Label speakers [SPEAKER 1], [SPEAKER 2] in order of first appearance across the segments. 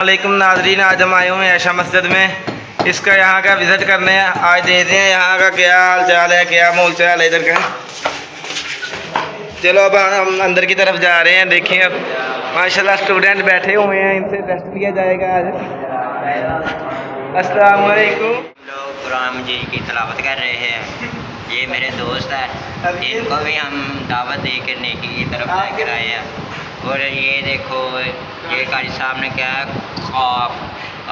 [SPEAKER 1] वालेकुम नाजरीन, आज हम आए हुए हैं ऐशा मस्जिद में। इसका यहाँ का विज़िट करने आज देखते हैं यहाँ का क्या हाल चाल है, क्या मोल चाल है इधर का। चलो अब हम अंदर की तरफ जा रहे हैं। देखिए अब माशाल्लाह स्टूडेंट बैठे हुए हैं, इनसे टेस्ट लिया जाएगा आज। अस्सलाम वालेकुम।
[SPEAKER 2] लोग कुरान मजीद की तिलावत कर रहे हैं। ये मेरे दोस्त है, इनको भी हम दावत दे कर नेकी की तरफ लेकर आए हैं। और ये देखो ये कारी साहब ने क्या है, खौफ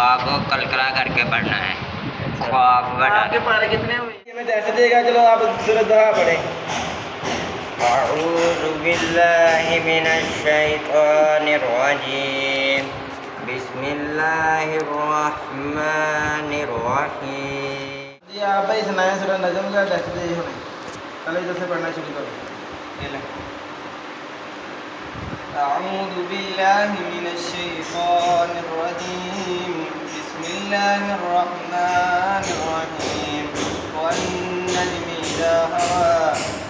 [SPEAKER 2] आपको कलकला करके पढ़ना है। खौफ
[SPEAKER 1] आपके पारे कितने हुए मैं जैसे देगा। चलो आप सूरज दवा पढ़ें।
[SPEAKER 2] अऊज़ु बिल्लाहि मिनश शैतानिर रजीम, बिस्मिल्लाहिर रहमानिर रहीम।
[SPEAKER 1] जी आप भाई सुनाएं सूरज नजम का टेस्ट दे हमें। चलो इधर से पढ़ना शुरू करो। ये ले अऊज़ु बिल्लाहि मिनश शैतानिर रजीम, बिस्मिल्लाहिर रहमानिर रहीम। वन्नजमि इज़ा हवा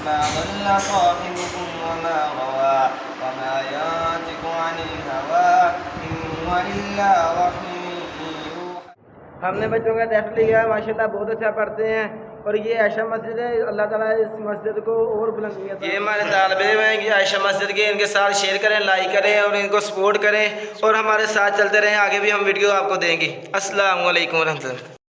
[SPEAKER 1] मा ضل صاحبكم وما غوى وما ينطق عن الهوى إن هو إلا وحي يوحى। हमने बच्चों का टेस्ट लिया माशाल्लाह, बहुत अच्छा पढ़ते हैं। और ये ऐशा मस्जिद है, अल्लाह ताला इस मस्जिद को और बुलंद किया। ये हमारे तालिबे हैं कि ऐशा मस्जिद के, इनके साथ शेयर करें, लाइक करें और इनको सपोर्ट करें और हमारे साथ चलते रहें। आगे भी हम वीडियो आपको देंगे। अस्सलाम वालेकुम रहमतुल्लाह।